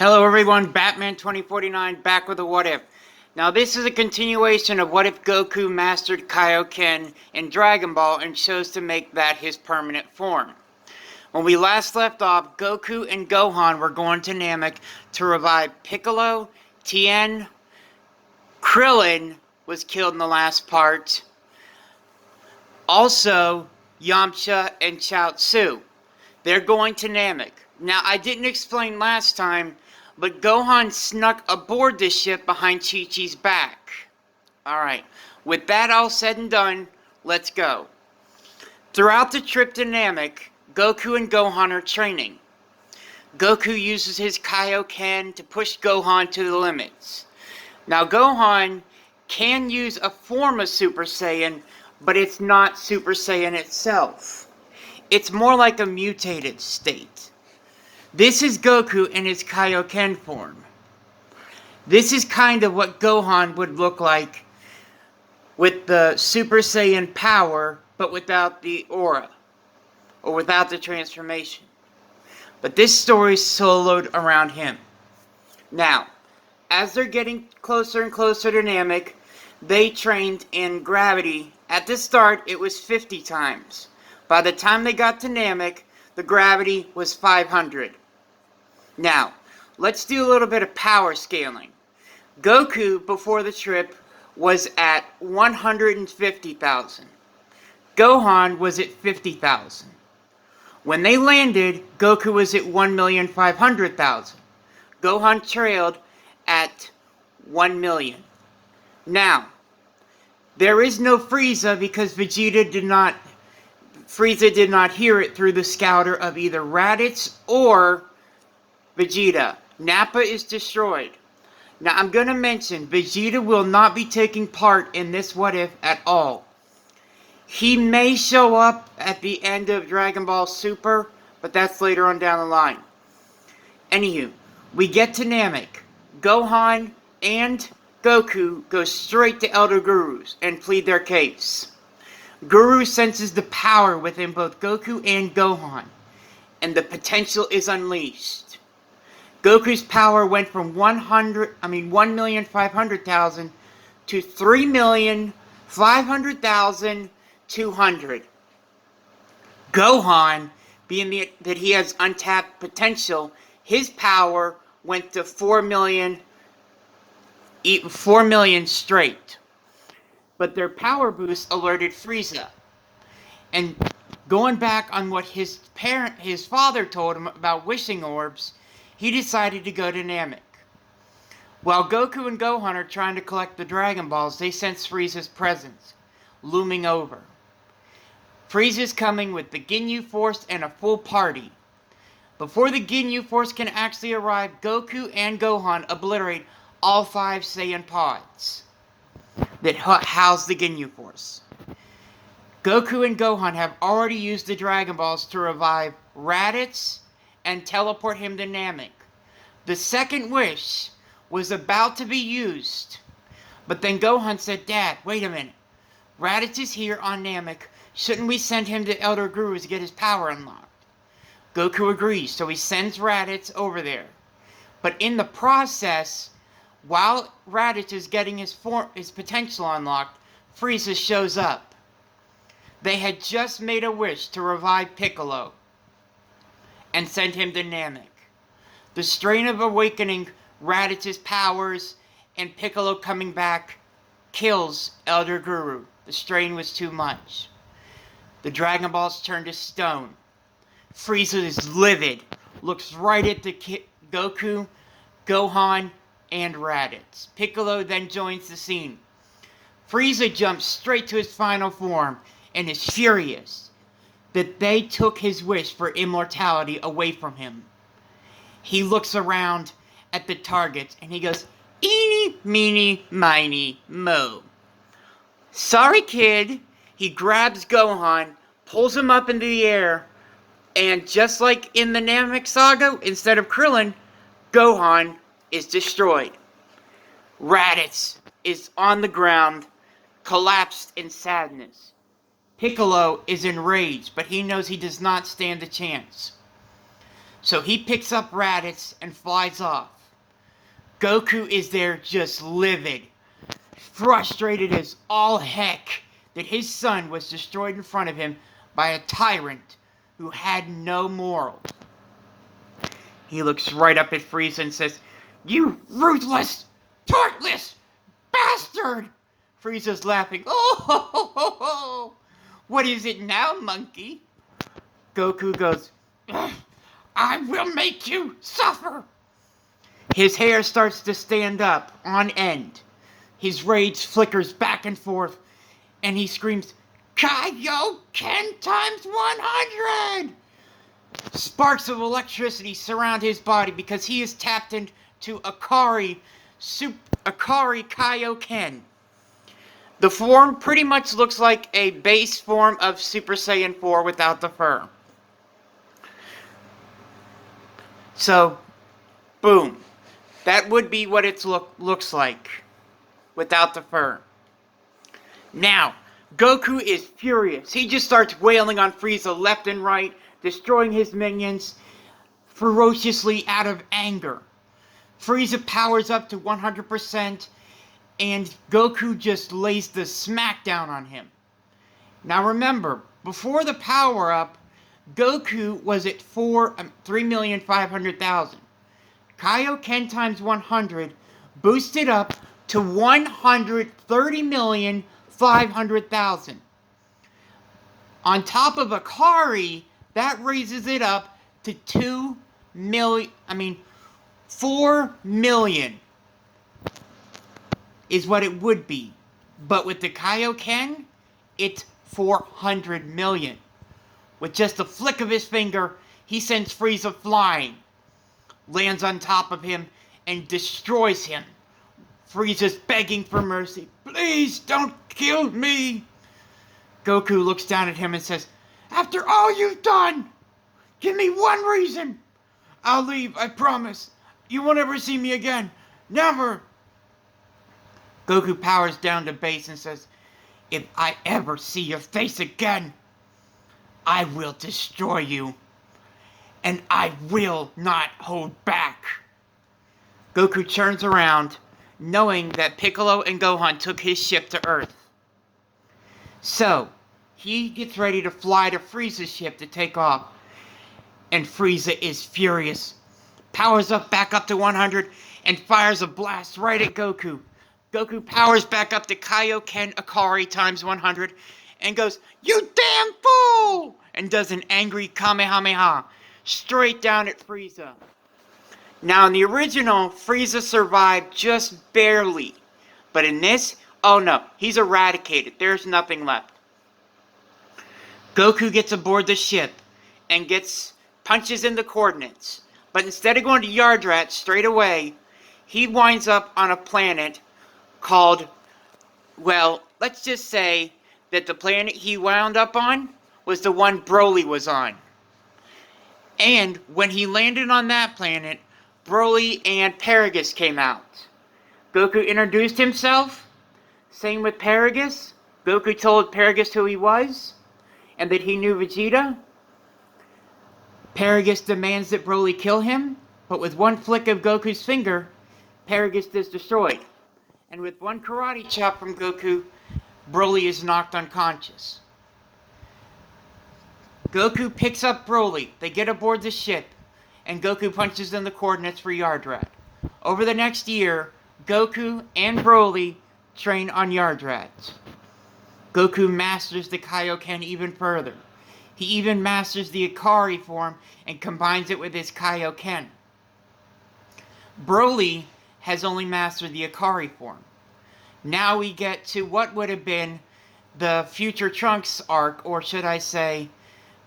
Hello everyone, Batman 2049 back with a What If. Now this is a continuation of What If Goku mastered Kaioken in Dragon Ball and chose to make that his permanent form. When we last left off, Goku and Gohan were going to Namek to revive Piccolo, Tien, Krillin was killed in the last part, also Yamcha and Chaozu. They're going to Namek. Now I didn't explain last time, but Gohan snuck aboard the ship behind Chi-Chi's back. Alright, with that all said and done, let's go. Throughout the trip to Namek, Goku and Gohan are training. Goku uses his Kaioken to push Gohan to the limits. Now Gohan can use a form of Super Saiyan, but it's not Super Saiyan itself. It's more like a mutated state. This is Goku in his Kaioken form. This is kind of what Gohan would look like with the Super Saiyan power, but without the aura, or without the transformation. But this story is soloed around him. Now, as they're getting closer and closer to Namek, they trained in gravity. At the start, it was 50 times. By the time they got to Namek, the gravity was 500. Now, let's do a little bit of power scaling. Goku, before the trip, was at 150,000. Gohan was at 50,000. When they landed, Goku was at 1,500,000. Gohan trailed at 1 million. Now, there is no Frieza because Frieza did not hear it through the scouter of either Raditz or Vegeta. Nappa is destroyed. Now I'm going to mention, Vegeta will not be taking part in this What If at all. He may show up at the end of Dragon Ball Super, but that's later on down the line. Anywho, we get to Namek. Gohan and Goku go straight to Elder Gurus and plead their case. Guru senses the power within both Goku and Gohan, and the potential is unleashed. Goku's power went from 1,500,000 to 3,500,200. Gohan, being that he has untapped potential, his power went to 4 million straight. But their power boost alerted Frieza. And going back on what his father told him about wishing orbs, he decided to go to Namek. While Goku and Gohan are trying to collect the Dragon Balls, they sense Frieza's presence, looming over. Frieza's coming with the Ginyu Force and a full party. Before the Ginyu Force can actually arrive, Goku and Gohan obliterate all 5 Saiyan pods that house the Ginyu Force. Goku and Gohan have already used the Dragon Balls to revive Raditz and teleport him to Namek. The second wish was about to be used, but then Gohan said, "Dad, wait a minute. Raditz is here on Namek. Shouldn't we send him to Elder Gurus to get his power unlocked?" Goku agrees, so he sends Raditz over there. But in the process, while Raditz is getting his potential unlocked, Frieza shows up. They had just made a wish to revive Piccolo and send him to Namek. The strain of awakening Raditz's powers and Piccolo coming back kills Elder Guru. The strain was too much. The Dragon Balls turn to stone. Frieza is livid, looks right at the Goku, Gohan, and Raditz. Piccolo then joins the scene. Frieza jumps straight to his final form and is furious that they took his wish for immortality away from him. He looks around at the targets and he goes, "Eeny, meeny, miny, mo." "Sorry, kid." He grabs Gohan, pulls him up into the air, and just like in the Namek Saga, instead of Krillin, Gohan is destroyed. Raditz is on the ground, collapsed in sadness. Piccolo is enraged, but he knows he does not stand a chance. So he picks up Raditz and flies off. Goku is there just livid, frustrated as all heck that his son was destroyed in front of him by a tyrant who had no morals. He looks right up at Frieza and says, "You ruthless, heartless bastard!" Frieza's laughing. "Oh, ho, ho, ho, ho. What is it now, monkey?" Goku goes, "I will make you suffer." His hair starts to stand up on end. His rage flickers back and forth, and he screams, "Kaioken times 100!" Sparks of electricity surround his body because he is tapped into Akari Kaioken. The form pretty much looks like a base form of Super Saiyan 4 without the fur. So, boom. That would be what it looks like without the fur. Now, Goku is furious. He just starts wailing on Frieza left and right, destroying his minions ferociously out of anger. Frieza powers up to 100%, and Goku just lays the smackdown on him. Now remember, before the power-up, Goku was at 3,500,000. Kaioken times 100 boosted up to 130,500,000. On top of Akari, that raises it up to 4 million is what it would be. But with the Kaioken, it's 400 million. With just a flick of his finger, he sends Frieza flying, lands on top of him, and destroys him. Frieza's begging for mercy. "Please don't kill me." Goku looks down at him and says, "After all you've done, give me one reason. I'll leave, I promise. You won't ever see me again. Never." Goku powers down to base and says, "If I ever see your face again, I will destroy you. And I will not hold back." Goku turns around, knowing that Piccolo and Gohan took his ship to Earth. So, he gets ready to fly to Frieza's ship to take off. And Frieza is furious. Powers up back up to 100 and fires a blast right at Goku. Goku powers back up to Kaioken Akari times 100 and goes, "You damn fool!" and does an angry Kamehameha straight down at Frieza. Now in the original, Frieza survived just barely. But in this, oh no, he's eradicated. There's nothing left. Goku gets aboard the ship and punches in the coordinates. But instead of going to Yardrat straight away, he winds up on a planet called, well, let's just say that the planet he wound up on was the one Broly was on. And when he landed on that planet, Broly and Paragus came out. Goku introduced himself. Same with Paragus. Goku told Paragus who he was and that he knew Vegeta. Paragus demands that Broly kill him, but with one flick of Goku's finger, Paragus is destroyed. And with one karate chop from Goku, Broly is knocked unconscious. Goku picks up Broly. They get aboard the ship, and Goku punches in the coordinates for Yardrat. Over the next year, Goku and Broly train on Yardrat. Goku masters the Kaioken even further. He even masters the Akari form and combines it with his Kaioken. Broly has only mastered the Akari form. Now we get to what would have been the Future Trunks arc, or should I say,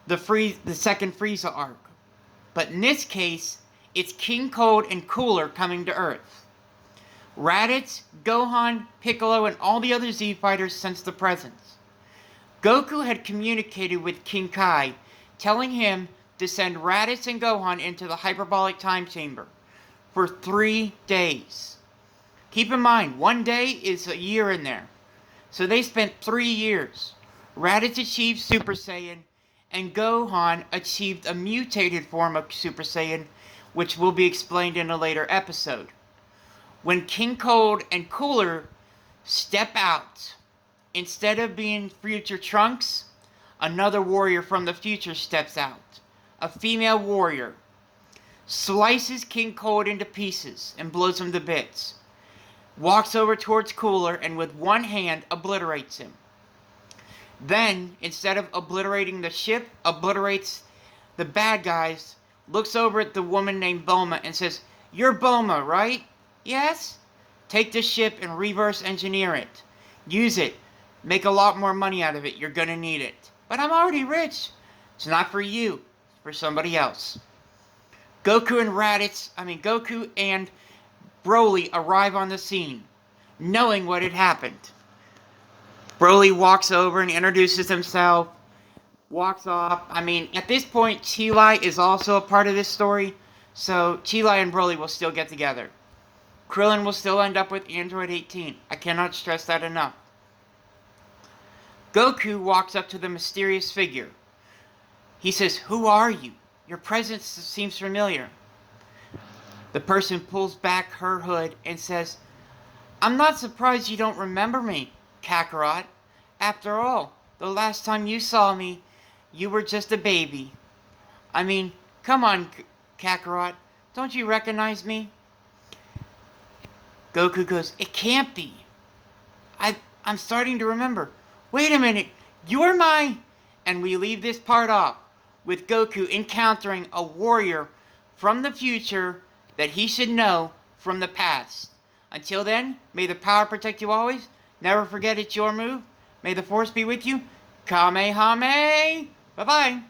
the second Frieza arc. But in this case, it's King Cold and Cooler coming to Earth. Raditz, Gohan, Piccolo, and all the other Z fighters sense the presence. Goku had communicated with King Kai, telling him to send Raditz and Gohan into the hyperbolic time chamber for 3 days. Keep in mind, 1 day is a year in there. So they spent 3 years. Raditz achieved Super Saiyan, and Gohan achieved a mutated form of Super Saiyan, which will be explained in a later episode. When King Cold and Cooler step out, instead of being future Trunks, another warrior from the future steps out. A female warrior. Slices King Cold into pieces and blows him to bits. Walks over towards Cooler and with one hand obliterates him. Then, instead of obliterating the ship, obliterates the bad guys, looks over at the woman named Bulma and says, "You're Bulma, right?" "Yes." "Take the ship and reverse engineer it. Use it. Make a lot more money out of it. You're gonna need it." "But I'm already rich." "It's not for you. It's for somebody else." Goku and Broly arrive on the scene, knowing what had happened. Broly walks over and introduces himself, walks off. At this point, Chilai is also a part of this story, so Chilai and Broly will still get together. Krillin will still end up with Android 18. I cannot stress that enough. Goku walks up to the mysterious figure. He says, "Who are you? Your presence seems familiar." The person pulls back her hood and says, "I'm not surprised you don't remember me, Kakarot. After all, the last time you saw me, you were just a baby. Come on, Kakarot. Don't you recognize me?" Goku goes, "It can't be. I'm starting to remember. Wait a minute, you're my..." And we leave this part off with Goku encountering a warrior from the future that he should know from the past. Until then, may the power protect you always. Never forget it's your move. May the force be with you. Kamehameha. Bye-bye.